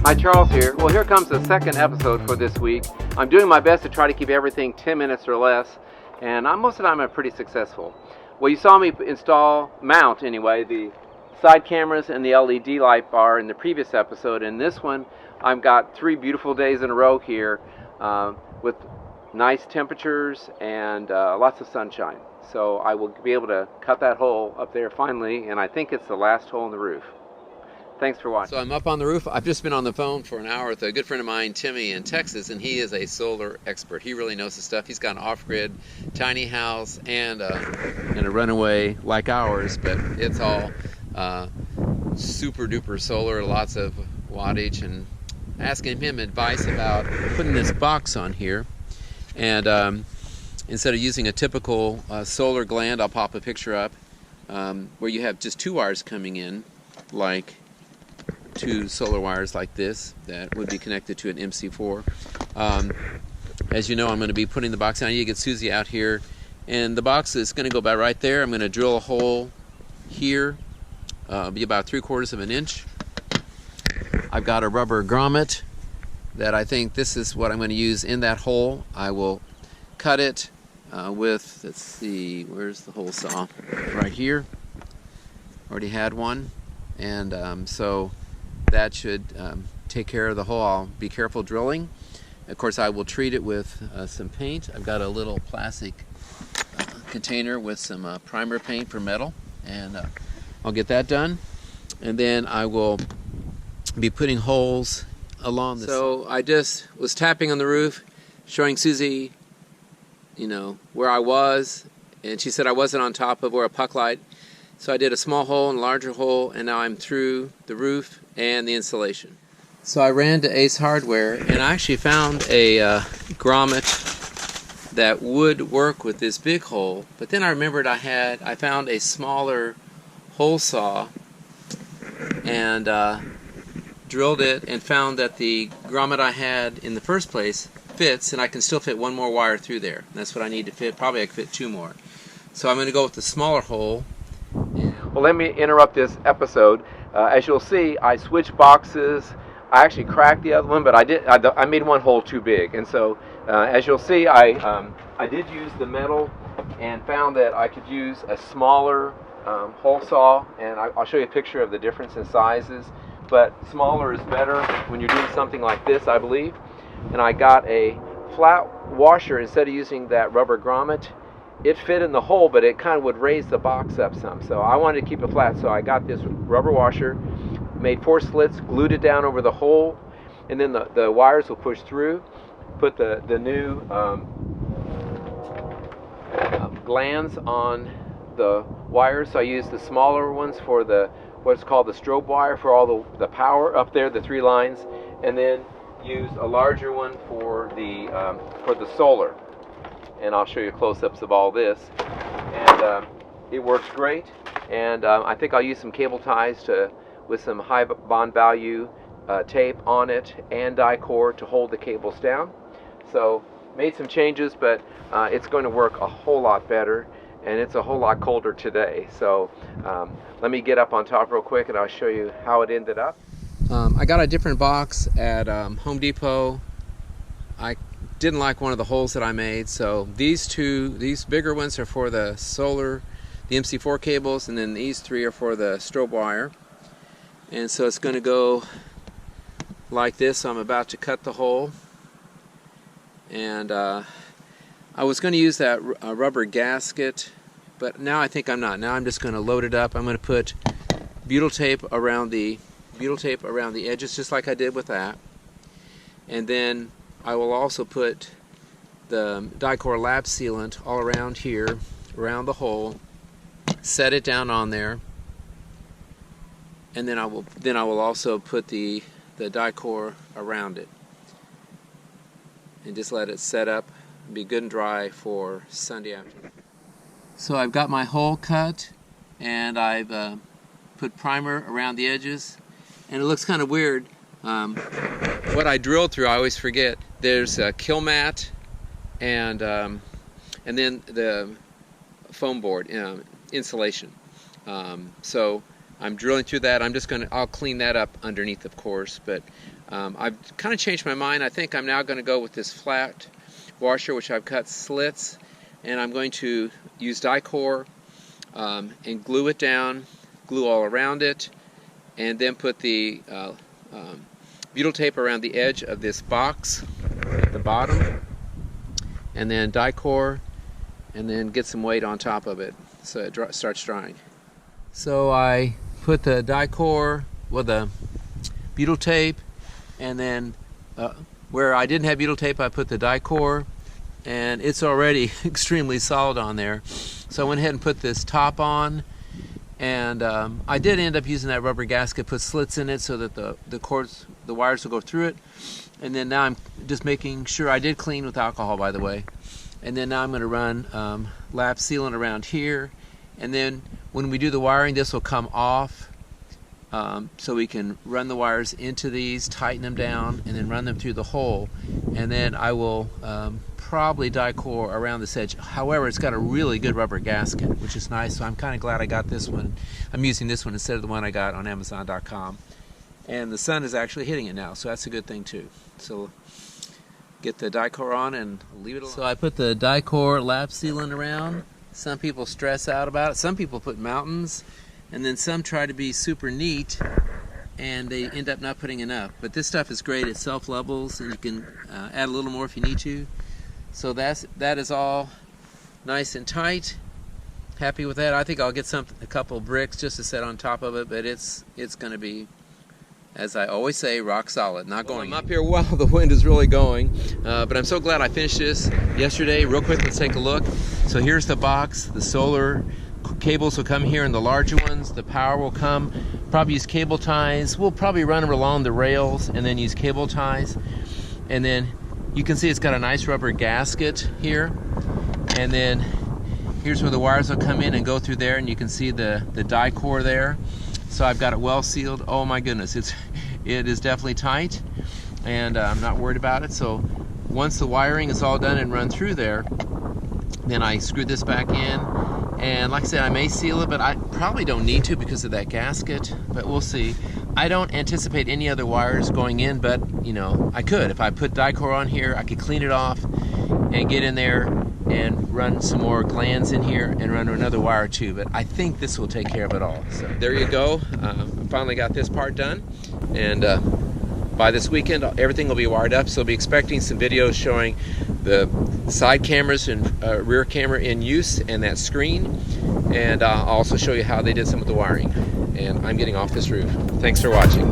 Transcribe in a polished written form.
Hi, Charles here. Well, here comes the second episode for this week. I'm doing my best to try to keep everything 10 minutes or less, and most of the time I'm pretty successful. Well, you saw me mount anyway, the side cameras and the LED light bar in the previous episode. In this one, I've got 3 beautiful days in a row here with nice temperatures and lots of sunshine. So I will be able to cut that hole up there finally, and I think it's the last hole in the roof. Thanks for watching. So I'm up on the roof. I've just been on the phone for an hour with a good friend of mine, Timmy, in Texas, and he is a solar expert. He really knows his stuff. He's got an off-grid tiny house and a runaway like ours, but it's all super duper solar, lots of wattage, and asking him advice about putting this box on here. And instead of using a typical solar gland, I'll pop a picture up where you have just 2 wires coming in, like 2 solar wires like this that would be connected to an MC4. As you know, I'm going to be putting the box on. I need to get Susie out here, and the box is going to go about right there. I'm going to drill a hole here, be about 3/4 of an inch. I've got a rubber grommet that I think this is what I'm going to use in that hole. I will cut it with, let's see, where's the hole saw? Right here. Already had one, and so that should take care of the hole. I'll be careful drilling. Of course, I will treat it with some paint. I've got a little plastic container with some primer paint for metal, and I'll get that done. And then I will be putting holes along this. So I just was tapping on the roof, showing Susie, you know, where I was, and she said I wasn't on top of where a puck light. So I did a small hole and a larger hole, and now I'm through the roof and the insulation. So I ran to Ace Hardware, and I actually found a grommet that would work with this big hole. But then I remembered I found a smaller hole saw and drilled it, and found that the grommet I had in the first place fits, and I can still fit 1 more wire through there. And that's what I need to fit. Probably I could fit 2 more. So I'm going to go with the smaller hole. Well, let me interrupt this episode. As you'll see, I switched boxes. I actually cracked the other one, but I made 1 hole too big. And so, as you'll see, I did use the metal and found that I could use a smaller hole saw. And I'll show you a picture of the difference in sizes. But smaller is better when you're doing something like this, I believe. And I got a flat washer instead of using that rubber grommet. It fit in the hole, but it kind of would raise the box up some. So I wanted to keep it flat, so I got this rubber washer, made 4 slits, glued it down over the hole, and then the wires will push through. Put the new glands on the wires. So I used the smaller ones for what's called the strobe wire for all the power up there, the 3 lines, and then used a larger one for the solar. And I'll show you close-ups of all this, and it works great. And I think I'll use some cable ties with some high bond value tape on it and die-core to hold the cables down. So made some changes, but it's going to work a whole lot better, and it's a whole lot colder today. So let me get up on top real quick, and I'll show you how it ended up. I got a different box at Home Depot. I didn't like one of the holes that I made, so these bigger ones are for the solar, the MC4 cables, and then these 3 are for the strobe wire. And so it's going to go like this. So I'm about to cut the hole, and I was going to use that rubber gasket, but now I think I'm not. Now I'm just going to load it up. I'm going to put butyl tape around the edges, just like I did with that, and then I will also put the die-core lap sealant all around here, around the hole, set it down on there, and then I will also put the die-core around it, and just let it set up and be good and dry for Sunday afternoon. So I've got my hole cut, and I've put primer around the edges, and it looks kind of weird. What I drilled through, I always forget. There's a kill mat and then the foam board insulation. So I'm drilling through that. I'll clean that up underneath, of course, but I've kind of changed my mind. I think I'm now going to go with this flat washer, which I've cut slits, and I'm going to use die-core and glue it down, glue all around it, and then put the butyl tape around the edge of this box at the bottom, and then die-core, and then get some weight on top of it so it starts drying. So I put the die-core with the butyl tape, and then where I didn't have butyl tape, I put the die-core, and it's already extremely solid on there. So I went ahead and put this top on, and I did end up using that rubber gasket, put slits in it so that the wires will go through it. And then now I'm just making sure, I did clean with alcohol, by the way. And then now I'm going to run lap sealant around here, and then when we do the wiring, this will come off, so we can run the wires into these, tighten them down, and then run them through the hole. And then I will probably die-core around this edge. However, it's got a really good rubber gasket, which is nice, so I'm kind of glad I got this one. I'm using this one instead of the one I got on Amazon.com. And the sun is actually hitting it now, so that's a good thing too. So get the die-core on and leave it alone. So I put the die-core lap sealant around. Some people stress out about it. Some people put mountains, and then some try to be super neat, and they end up not putting enough. But this stuff is great. It self-levels, and you can add a little more if you need to. So that is all nice and tight. Happy with that. I think I'll get a couple bricks just to set on top of it, but it's going to be, as I always say, rock solid, not going. I'm up here while the wind is really going, but I'm so glad I finished this yesterday. Real quick, let's take a look. So here's the box. The solar cables will come here, and the larger ones. The power will come. Probably use cable ties. We'll probably run them along the rails and then use cable ties. And then you can see it's got a nice rubber gasket here. And then here's where the wires will come in and go through there, and you can see the die-core there. So I've got it well sealed. Oh my goodness, it is definitely tight, and I'm not worried about it. So once the wiring is all done and run through there, then I screw this back in, and like I said, I may seal it, but I probably don't need to because of that gasket, but we'll see. I don't anticipate any other wires going in, but you know, I could. If I put die-core on here, I could clean it off and get in there and run some more glands in here and run another wire or two, but I think this will take care of it all. So there you go. I finally got this part done, and by this weekend everything will be wired up, so I'll be expecting some videos showing the side cameras and rear camera in use and that screen, and I'll also show you how they did some of the wiring. And I'm getting off this roof. Thanks for watching.